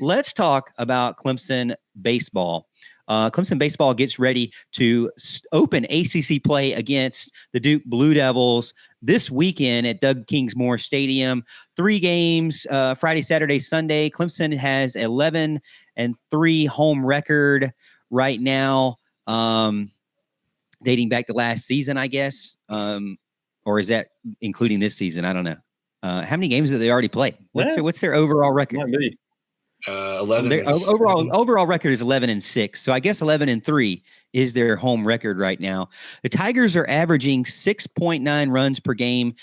let's talk about Clemson baseball. Clemson baseball gets ready to open ACC play against the Duke Blue Devils this weekend at Doug Kingsmore Stadium. 3 games, Friday, Saturday, Sunday. Clemson has 11-3 home record right now, dating back to last season, I guess. Or is that including this season? I don't know. How many games have they already played? What's their overall record? Might be. 11. Their overall record is 11-6. So I guess 11-3 is their home record right now. The Tigers are averaging 6.9 runs per game,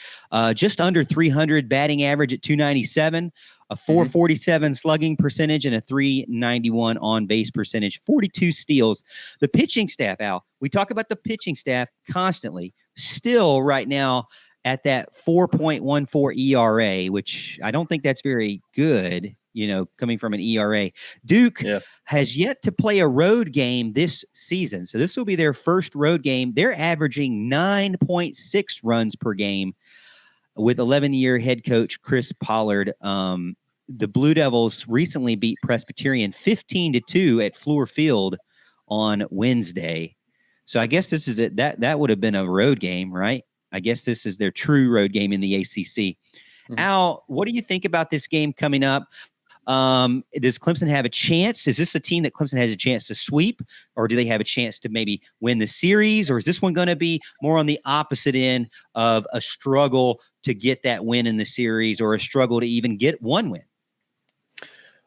just under 300 batting average at 297, a 447 slugging percentage, and a 391 on base percentage, 42 steals. The pitching staff, Al, we talk about the pitching staff constantly, still right now at that 4.14 ERA, which I don't think that's very good, coming from an ERA. Duke has yet to play a road game this season. So this will be their first road game. They're averaging 9.6 runs per game with 11-year head coach Chris Pollard. The Blue Devils recently beat Presbyterian 15-2 at Fluor Field on Wednesday. So I guess this is it. That would have been a road game, right? I guess this is their true road game in the ACC. Al, what do you think about this game coming up? Does Clemson have a chance? Is this a team that Clemson has a chance to sweep, or do they have a chance to maybe win the series? Or is this one going to be more on the opposite end of a struggle to get that win in the series, or a struggle to even get one win?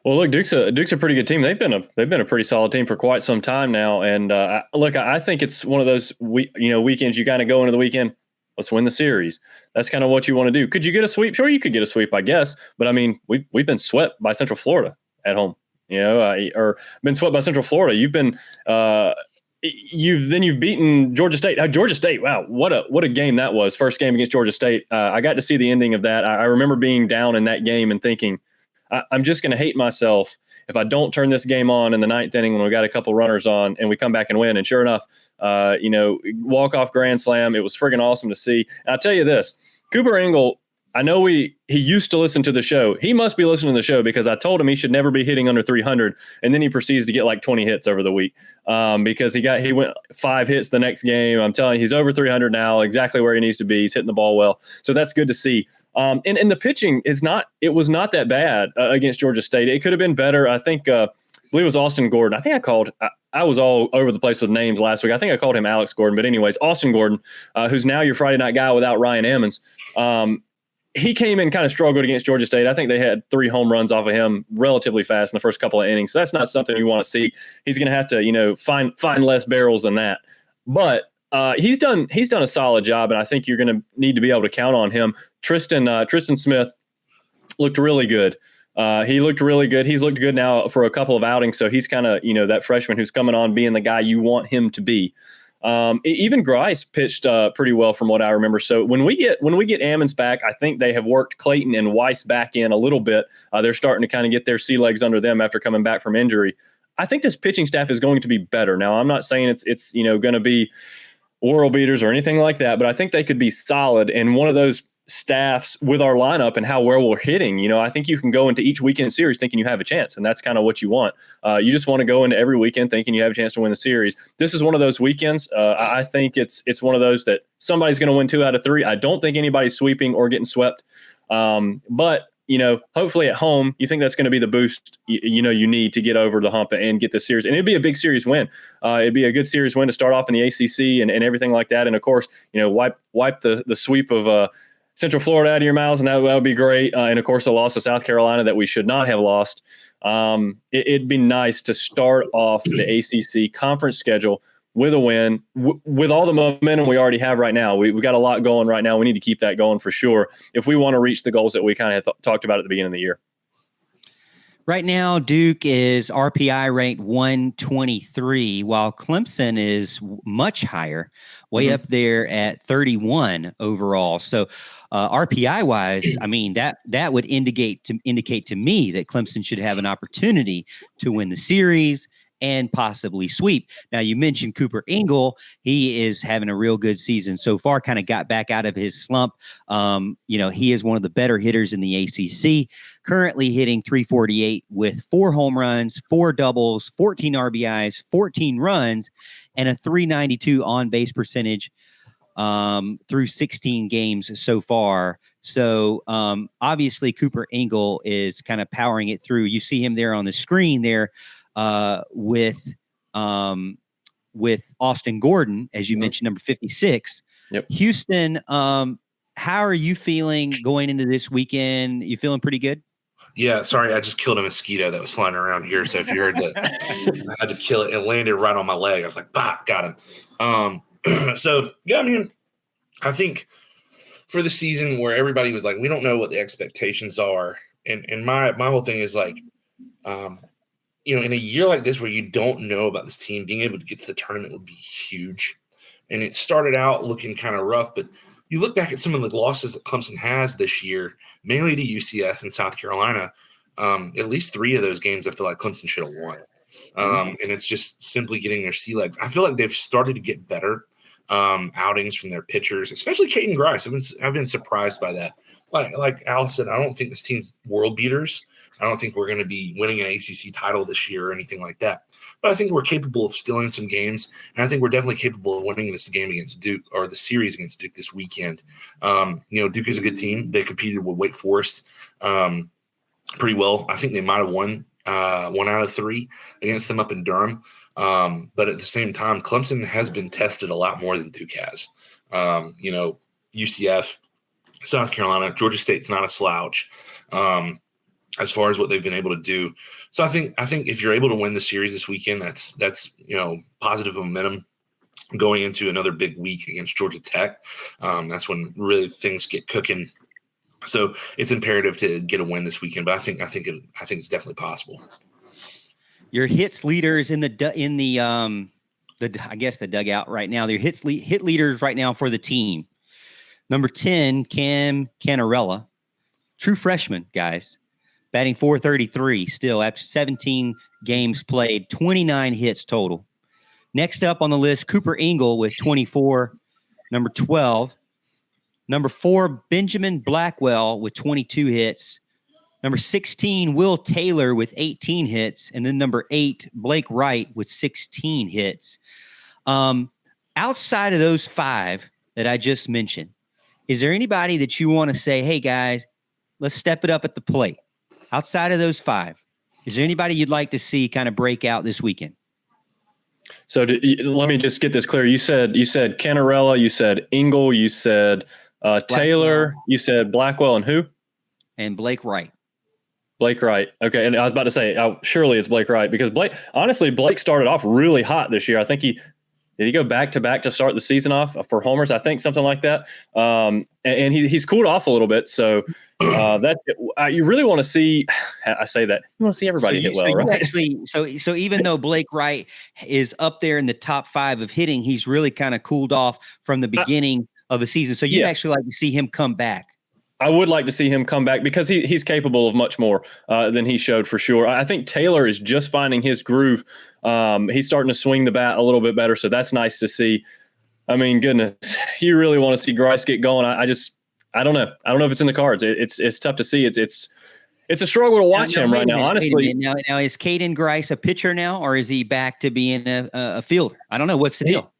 Well, look, Duke's a pretty good team. They've been a pretty solid team for quite some time now. And I think it's one of those weekends you kind of go into the weekend. Let's win the series. That's kind of what you want to do. Could you get a sweep? Sure, you could get a sweep, I guess. But I mean, we've been swept by Central Florida at home, or been swept by Central Florida. You've been you've beaten Georgia State. Georgia State, wow, what a game that was. First game against Georgia State. I got to see the ending of that. I remember being down in that game and thinking, I'm just going to hate myself if I don't turn this game on in the 9th inning when we got a couple runners on and we come back and win. And sure enough, walk-off grand slam. It was friggin' awesome to see. And I'll tell you this, Cooper Engel, I know he used to listen to the show. He must be listening to the show because I told him he should never be hitting under 300. And then he proceeds to get like 20 hits over the week because he went 5 hits the next game. I'm telling you, he's over 300 now, exactly where he needs to be. He's hitting the ball well. So that's good to see. And the pitching was not that bad against Georgia State. It could have been better. I think, I believe it was Austin Gordon. I think I was all over the place with names last week. I think I called him Alex Gordon. But anyways, Austin Gordon, who's now your Friday night guy without Ryan Emmons. He came in kind of struggled against Georgia State. I think they had 3 home runs off of him relatively fast in the first couple of innings. So that's not something you want to see. He's going to have to, find less barrels than that. But he's done a solid job, and I think you're going to need to be able to count on him. Tristan Smith looked really good. He looked really good. He's looked good now for a couple of outings. So he's kind of, that freshman who's coming on being the guy you want him to be. Even Grice pitched pretty well from what I remember. So when we get Ammons back, I think they have worked Clayton and Weiss back in a little bit. They're starting to kind of get their sea legs under them after coming back from injury. I think this pitching staff is going to be better. Now, I'm not saying it's going to be world beaters or anything like that, but I think they could be solid. And one of those staffs with our lineup and how well we're hitting, I think you can go into each weekend series thinking you have a chance, and that's kind of what you want. You just want to go into every weekend thinking you have a chance to win the series. This is one of those weekends. I think it's one of those that somebody's going to win 2 out of 3. I don't think anybody's sweeping or getting swept. But hopefully at home, you think that's going to be the boost you need to get over the hump and get the series. And it'd be a big series win. It'd be a good series win to start off in the ACC and everything like that. And of course, wipe the sweep of Central Florida out of your mouths, and that would be great. And of course, a loss to South Carolina that we should not have lost. It'd be nice to start off the ACC conference schedule with a win, with all the momentum we already have right now. We've got a lot going right now. We need to keep that going for sure if we want to reach the goals that we kind of talked about at the beginning of the year. Right now, Duke is RPI ranked 123, while Clemson is much higher, way up there at 31 overall. So RPI wise, I mean, that would indicate to me that Clemson should have an opportunity to win the series and possibly sweep. Now, you mentioned Cooper Ingle. He is having a real good season so far, kind of got back out of his slump. He is one of the better hitters in the ACC, currently hitting 348 with 4 home runs, 4 doubles, 14 RBIs, 14 runs, and a 392 on-base percentage through 16 games so far. So obviously Cooper Ingle is kind of powering it through. You see him there on the screen there with Austin Gordon, as you mentioned, number 56. Yep. Houston, how are you feeling going into this weekend? You feeling pretty good? Yeah, sorry, I just killed a mosquito that was flying around here. So if you heard that, I had to kill it. It landed right on my leg. I was like, bah, got him. So, yeah, I mean, I think for the season where everybody was like, we don't know what the expectations are. And my whole thing is like, in a year like this where you don't know about this team, being able to get to the tournament would be huge. And it started out looking kind of rough, but you look back at some of the losses that Clemson has this year, mainly to UCF and South Carolina. At least 3 of those games I feel like Clemson should have won. And it's just simply getting their sea legs. I feel like they've started to get better outings from their pitchers, especially Caden Grice. I've been surprised by that. Like Al said, I don't think this team's world beaters. I don't think we're going to be winning an ACC title this year or anything like that. But I think we're capable of stealing some games, and I think we're definitely capable of winning this game against Duke or the series against Duke this weekend. Duke is a good team. They competed with Wake Forest pretty well. I think they might have won 1 out of 3 against them up in Durham. But at the same time, Clemson has been tested a lot more than Duke has. UCF, South Carolina, Georgia State's not a slouch as far as what they've been able to do. So I think if you're able to win the series this weekend, that's positive momentum going into another big week against Georgia Tech. That's when really things get cooking. So it's imperative to get a win this weekend. But I think it's definitely possible. Your hits leaders in the dugout right now. Their hit leaders right now for the team. Number 10, Cam Canarella, true freshman, guys, batting .433 still after 17 games played, 29 hits total. Next up on the list, Cooper Ingle with 24. Number 12, number 4, Benjamin Blackwell with 22 hits. Number 16, Will Taylor with 18 hits. And then number 8, Blake Wright with 16 hits. Outside of those 5 that I just mentioned, is there anybody that you want to say, hey, guys, let's step it up at the plate? Outside of those 5, is there anybody you'd like to see kind of break out this weekend? So let me just get this clear. You said Canarella, you said Ingle, you said Taylor, you said Blackwell, and who? And Blake Wright. Blake Wright. Okay, and I was about to say, surely it's Blake Wright, because Blake started off really hot this year. I think did he go back-to-back to start the season off for homers? I think something like that. And he's cooled off a little bit. So you really want to see. I say that you want to see everybody hit well, right? So even though Blake Wright is up there in the top 5 of hitting, he's really kind of cooled off from the beginning of the season. So you'd actually like to see him come back. I would like to see him come back because he's capable of much more than he showed for sure. I think Taylor is just finding his groove. He's starting to swing the bat a little bit better, so that's nice to see. I mean, goodness, you really want to see Grice get going. I don't know. I don't know if it's in the cards. It's tough to see. It's a struggle to watch him right now, honestly. Now is Caden Grice a pitcher now, or is he back to being a fielder? I don't know. What's the deal?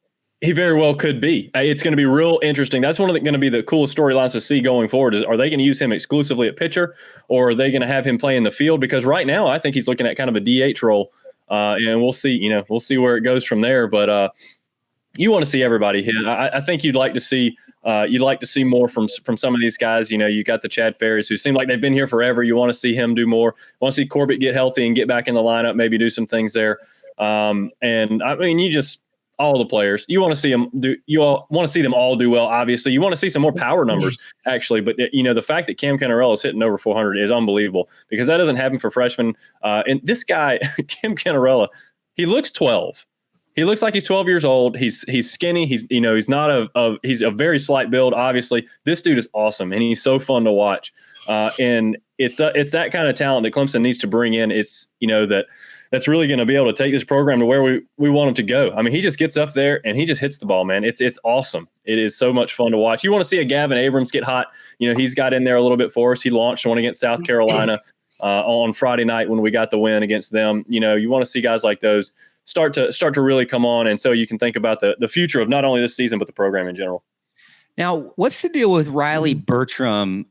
He very well could be. It's going to be real interesting. That's going to be the coolest storylines to see going forward. Are they going to use him exclusively at pitcher, or are they going to have him play in the field? Because right now, I think he's looking at kind of a DH role, and we'll see. We'll see where it goes from there. But you want to see everybody hit. I think you'd like to see more from some of these guys. You got the Chad Ferris, who seem like they've been here forever. You want to see him do more. Want to see Corbett get healthy and get back in the lineup, maybe do some things there. And I mean, all the players, you want to see them do. You all want to see them all do well. Obviously, you want to see some more power numbers, actually. But the fact that Cam Canarella is hitting over 400 is unbelievable, because that doesn't happen for freshmen. And this guy, Cam Canarella, he looks 12. He looks like he's 12 years old. He's skinny. He's he's a very slight build. Obviously, this dude is awesome, and he's so fun to watch. And it's that kind of talent that Clemson needs to bring in. It's that that's really going to be able to take this program to where we want him to go. I mean, he just gets up there and he just hits the ball, man. It's awesome. It is so much fun to watch. You want to see a Gavin Abrams get hot. He's got in there a little bit for us. He launched one against South Carolina on Friday night when we got the win against them. You want to see guys like those start to really come on. And so you can think about the future of not only this season, but the program in general. Now, what's the deal with Riley Bertram,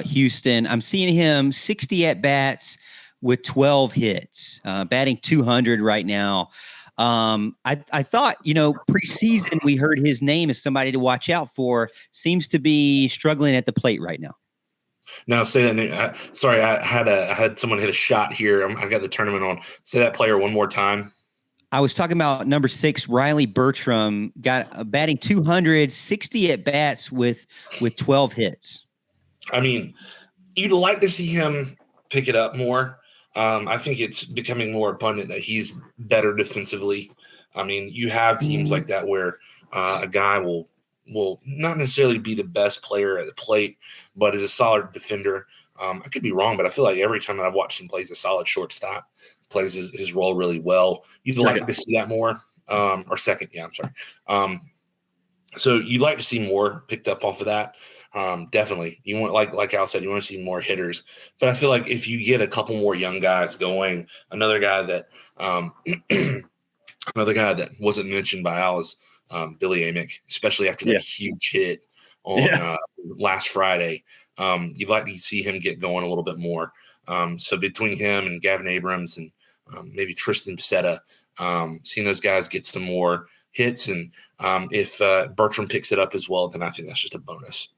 Houston? I'm seeing him 60 at-bats with 12 hits, batting 200 right now. I thought, preseason we heard his name as somebody to watch out for. Seems to be struggling at the plate right now. Now, say that name. Sorry, I had someone hit a shot here. I got the tournament on. Say that player one more time. I was talking about number 6, Riley Bertram, got a batting 200, 60 at bats with 12 hits. I mean, you'd like to see him pick it up more. I think it's becoming more abundant that he's better defensively. I mean, you have teams like that where a guy will not necessarily be the best player at the plate, but is a solid defender. I could be wrong, but I feel like every time that I've watched him play, he's a solid shortstop. Plays his role really well. You'd like to see that more, or second. Yeah, I'm sorry. So you'd like to see more picked up off of that. Definitely, you want like Al said, you want to see more hitters. But I feel like if you get a couple more young guys going, another guy that wasn't mentioned by Al is Billy Amick, especially after that huge hit on last Friday. You'd like to see him get going a little bit more. So between him and Gavin Abrams and maybe Tristan Pacetta, seeing those guys get some more hits. And if Bertram picks it up as well, then I think that's just a bonus.